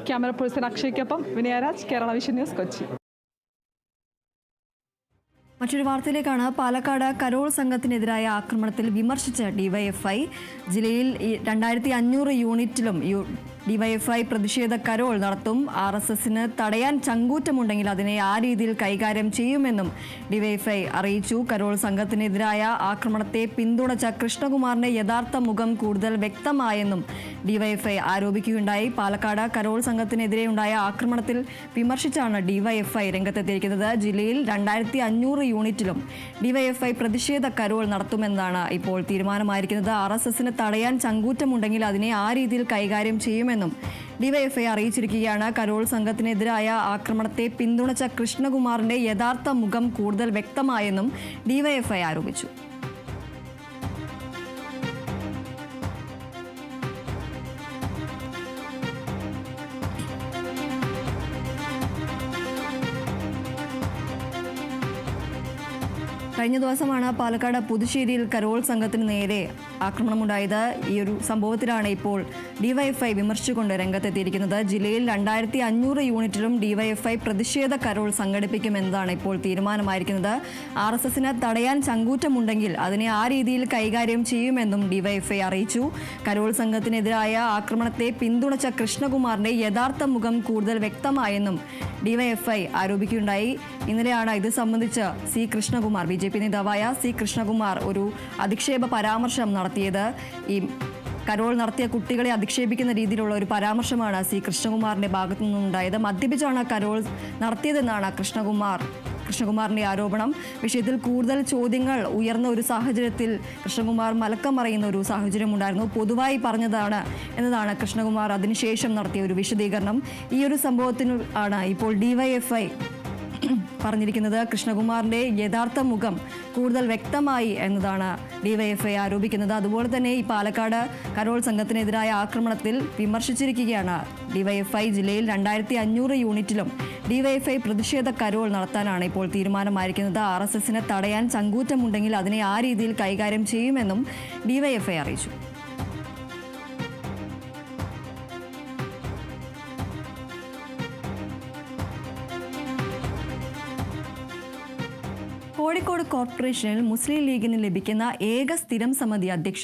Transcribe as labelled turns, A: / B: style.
A: Camera person അക്ഷയ്ക്കൊപ്പം Vinayaraj, Kerala Vision News, Kochi.
B: മറ്റൊരു വാർത്തയിലേക്കാണ്. പാലക്കാട് കരോൾ സംഘത്തിനെതിരായ ആക്രമണത്തിൽ വിമർശിച്ച ഡിവൈഎഫ്ഐ. ജില്ലയിൽ 2500 യൂണിറ്റിലും ഡിവൈഎഫ്ഐ പ്രതിഷേധ കരോൾ നടത്തും. RSSന് തടയാൻ ചങ്കൂറ്റമുണ്ടെങ്കിൽ അതിനെ ആ രീതിയിൽ കൈകാര്യം ചെയ്യുമെന്നും ഡിവൈഎഫ്ഐ അറിയിച്ചു. കരോൾ സംഘത്തിനെതിരായ ആക്രമണത്തെ പിന്തുണച്ച കൃഷ്ണകുമാറിന്റെ യഥാർത്ഥ മുഖം കൂടുതൽ വ്യക്തമായെന്നും ഡിവൈഎഫ്ഐ ആരോപിക്കുകയുണ്ടായി. പാലക്കാട് കരോൾ സംഘത്തിനെതിരെ ഉണ്ടായ ആക്രമണത്തിൽ വിമർശിച്ചാണ് ഡിവൈഎഫ്ഐ രംഗത്തെത്തിയിരിക്കുന്നത്. ജില്ലയിൽ 2500 യൂണിറ്റിലും ഡിവൈഎഫ്ഐ പ്രതിഷേധ കരോൾ നടത്തുമെന്നാണ് ഇപ്പോൾ തീരുമാനമായിരിക്കുന്നത്. RSSന് തടയാൻ ചങ്കൂറ്റമുണ്ടെങ്കിൽ അതിനെ ആ രീതിയിൽ കൈകാര്യം ചെയ്യുമെന്നും ഡിവൈഎഫ്ഐ അറിയിച്ചിരിക്കുകയാണ്. കരോൾ സംഘത്തിനെതിരായ ആക്രമണത്തെ പിന്തുണച്ച കൃഷ്ണകുമാറിന്റെ യഥാർത്ഥ മുഖം കൂടുതൽ വ്യക്തമായെന്നും ഡിവൈഎഫ്ഐ ആരോപിച്ചു. കഴിഞ്ഞ ദിവസമാണ് പാലക്കാട് പുതുശ്ശേരിയിൽ കരോൾ സംഘത്തിന് നേരെ ആക്രമണമുണ്ടായത്. ഈ ഒരു സംഭവത്തിലാണ് ഇപ്പോൾ ഡിവൈഎഫ്ഐ വിമർശിച്ചുകൊണ്ട് രംഗത്തെത്തിയിരിക്കുന്നത്. ജില്ലയിൽ 2500 യൂണിറ്റിലും ഡിവൈഎഫ്ഐ പ്രതിഷേധ കരോൾ സംഘടിപ്പിക്കുമെന്നതാണ് ഇപ്പോൾ തീരുമാനമായിരിക്കുന്നത്. RSSന് തടയാൻ ചങ്കൂറ്റമുണ്ടെങ്കിൽ അതിനെ ആ രീതിയിൽ കൈകാര്യം ചെയ്യുമെന്നും ഡിവൈഎഫ്ഐ അറിയിച്ചു. കരോൾ സംഘത്തിനെതിരായ ആക്രമണത്തെ പിന്തുണച്ച കൃഷ്ണകുമാറിന്റെ യഥാർത്ഥ മുഖം കൂടുതൽ വ്യക്തമായെന്നും ഡിവൈഎഫ്ഐ ആരോപിക്കുകയുണ്ടായി. ഇന്നലെയാണ് ഇത് സംബന്ധിച്ച് സി കൃഷ്ണകുമാർ, BJP നേതാവായ സി കൃഷ്ണകുമാർ ഒരു അധിക്ഷേപ പരാമർശം നടത്തിയത്. ഈ കരോൾ നടത്തിയ കുട്ടികളെ അധിക്ഷേപിക്കുന്ന രീതിയിലുള്ള ഒരു പരാമർശമാണ് സി കൃഷ്ണകുമാറിന്റെ ഭാഗത്തു നിന്നുണ്ടായത്. മദ്യപിച്ചാണ് കരോൾ നടത്തിയതെന്നാണ് കൃഷ്ണകുമാറിന്റെ ആരോപണം. വിഷയത്തിൽ കൂടുതൽ ചോദ്യങ്ങൾ ഉയർന്ന ഒരു സാഹചര്യത്തിൽ കൃഷ്ണകുമാർ മലക്കം മറിയുന്ന ഒരു സാഹചര്യം ഉണ്ടായിരുന്നു. പൊതുവായി പറഞ്ഞതാണ് എന്നതാണ് കൃഷ്ണകുമാർ അതിനുശേഷം നടത്തിയ ഒരു വിശദീകരണം. ഈ ഒരു സംഭവത്തിന് ആണ് ഇപ്പോൾ ഡിവൈഎഫ്ഐ പറഞ്ഞിരിക്കുന്നത്. കൃഷ്ണകുമാറിന്റെ യഥാർത്ഥ മുഖം കൂടുതൽ വ്യക്തമായി എന്നതാണ് ഡിവൈഎഫ്ഐ ആരോപിക്കുന്നത്. അതുപോലെ തന്നെ ഈ പാലക്കാട് കരോൾ സംഘത്തിനെതിരായ ആക്രമണത്തിൽ വിമർശിച്ചിരിക്കുകയാണ് ഡിവൈഎഫ്ഐ. ജില്ലയിൽ 2500 യൂണിറ്റിലും ഡിവൈഎഫ്ഐ പ്രതിഷേധ കരോൾ നടത്താനാണ് ഇപ്പോൾ തീരുമാനമായിരിക്കുന്നത്. RSSന് തടയാൻ ചങ്കൂറ്റമുണ്ടെങ്കിൽ അതിനെ ആ രീതിയിൽ കൈകാര്യം ചെയ്യുമെന്നും ഡിവൈഎഫ്ഐ അറിയിച്ചു. കോഴിക്കോട് കോർപ്പറേഷനിൽ മുസ്ലിം ലീഗിന് ലഭിക്കുന്ന ഏക സ്ഥിരം സമിതി അധ്യക്ഷ